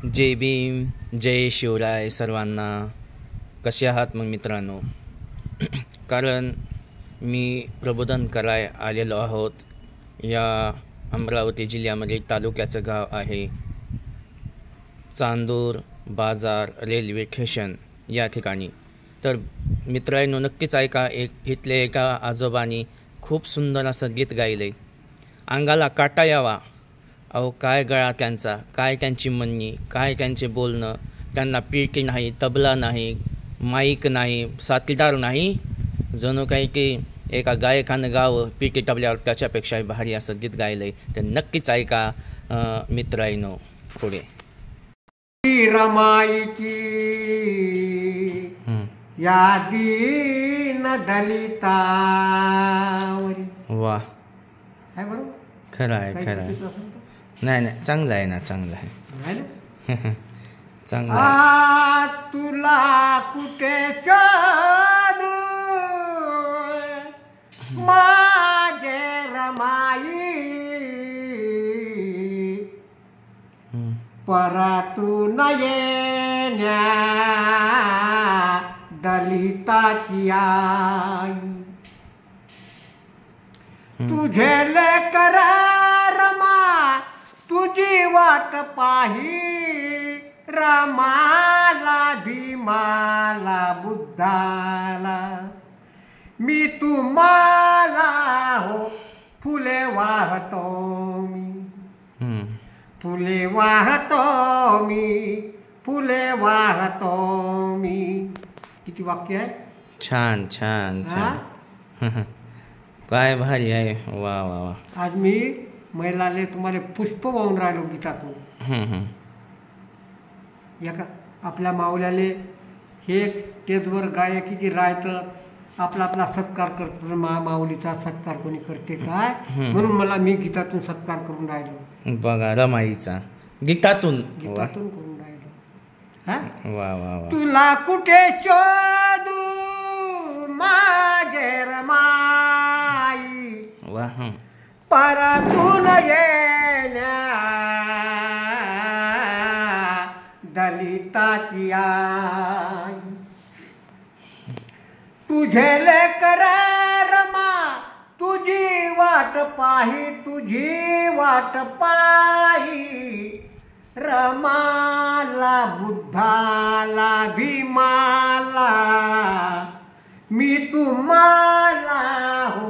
जय भीम, जय शिवराय सर्वांना. कसे आहात मग मित्रांनो? कारण मी प्रबोधन कराय आलेलो आहोत. या अमरावती जिल्ह्यामध्ये तालुक्याचं गाव आहे चांदूर बाजार रेल्वे स्टेशन या ठिकाणी. तर मित्रांनो नक्कीच ऐका. इथले एका आजोबांनी खूप सुंदर असं गीत गायले. अंगाला काटा यावा. अहो काय गळा त्यांचा, काय त्यांची म्हणणी, काय त्यांचे बोलणं. त्यांना पीटी नाही, तबला नाही, माईक नाही, साथीदार नाही. जणू काही की एका गायकानं गावं पीटी तबल्यावर त्याच्यापेक्षा भारी असं गीत गायलंय. तर नक्कीच ऐका मित्रांनो पुढे. रमाईची या दीन दलितावरी. वा, आहे बरोबर. खरं आहे, खरं आहे. नाही चांगलं आहे ना, चांगलं आहे. चांगलं आहे. तुला कुठे शोधू माझे रमाई, परतून येण्या दलिताची आई. तुझे लेकर रमा तुझी वाट पाही, रमाला भीमाला बुद्धाला. मी तुम्हाला हो फुले वाहतो मी, फुले वाहतो मी, फुले वाहतो मी. किती वाक्य आहे. छान छान छान. काय भारी आहे. वा वा वा. आज मी महिलाले तुम्हाला पुष्प वाहून राहिलो गीतातून. या का आपल्या माऊल्याले हे तेजवर गायकीची रायतं आपला आपला सत्कार करतो. माऊलीचा सत्कार कोणी करते काय, म्हणून मला मी गीतातून सत्कार करून राहिलो. बघा रमाईचा गीतातून करून राहिलो. वा वा वा. तुला कुठे शोधू माझे रमाई, वा. परतून येण्या दलिताची आई. तुझे लेकर रमा तुझी वाट पाही, तुझी वाट पाही. रमाला बुद्धाला भीमाला मी तुम्हाला हो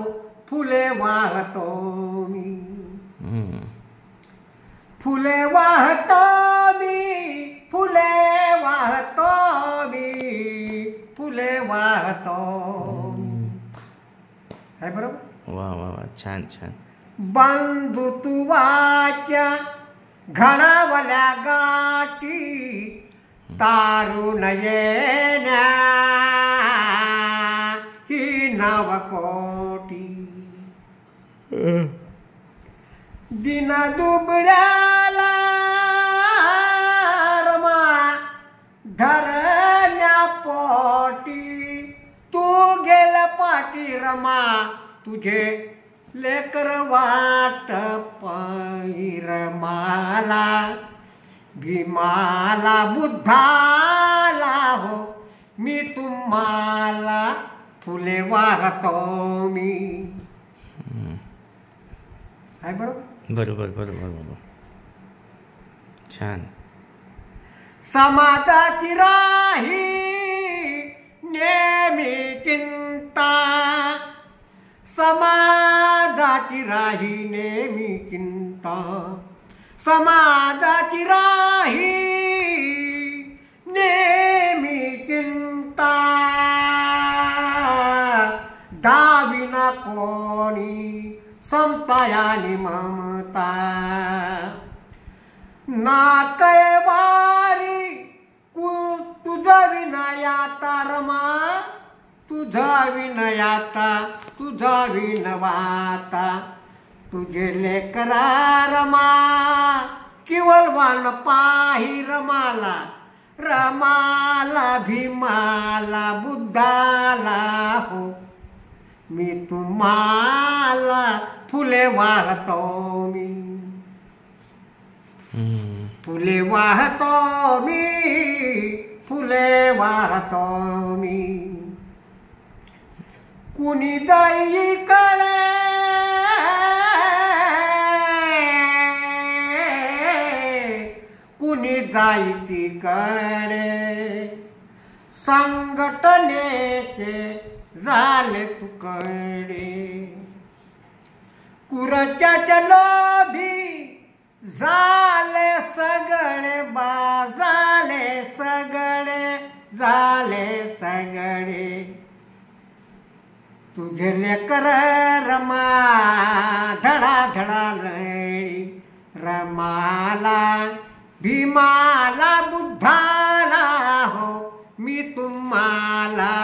फुले वाहतो मी, फुले वाहतो मी, फुले वाहतो मी, फुले वाहतो. आहे बरोबर. वा वा वा. छान छान. बंधुत्वाच्या घडावल्या गाठी, तारुण येण्या ही नवकोटी. दिन दुबळ्याला रमा धरण्या पोटी, तू गेल पाठी रमा तुझे लेकर वाट पाही. रमाला भीमाला बुद्धाला हो मी तुम्हाला फुले वाहतो मी. आहे बरोबर. बरोबर बरोबर बरोबर. छान. समाजाची राही नेहमी चिंता, समाजाची राही नेहमी चिंता. समाजाची राही नेहमी चिंता. दाविना कोणी समतायानी ममता. ना कैवारी तुझा विनयाता रमा, तुझा विनयाता, तुझा विनवाता. तुझे लेकरा रमा केवळ वाण पाही. रमाला रमाला भीमाला बुद्धाला हो मी तुम्हाला फुले वाहतो मी. फुले वाहतो मी, फुले वाहतो मी, कुणी जाई कळे, कुणी जाई तिकडे, संघटनेचे झाले तुकडे, कुरच्या लोभी झाले सगळे झाले सगळे, झाले सगळे, तुझे लेकर रमा धडा धडा लढी, रमाला भीमाला बुद्धाला हो मी तुम्हाला,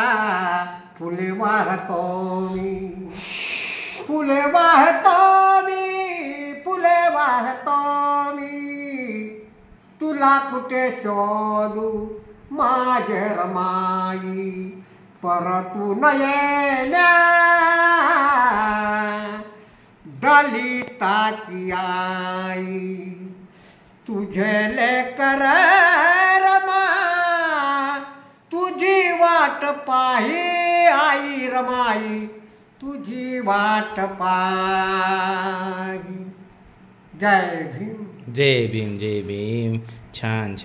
फुले वाहतो मी, फुले वाहतो मी, फुले वाहतो मी, तुला कुठे शोधू माझे रमाई, परतू न येण्या दलिताची आई, तुझे लेकर रमा तुझी वाट पाही आई रमाई, तुझी वाट पाही. जय भीम. जय भीम, जय भीम. छान छान.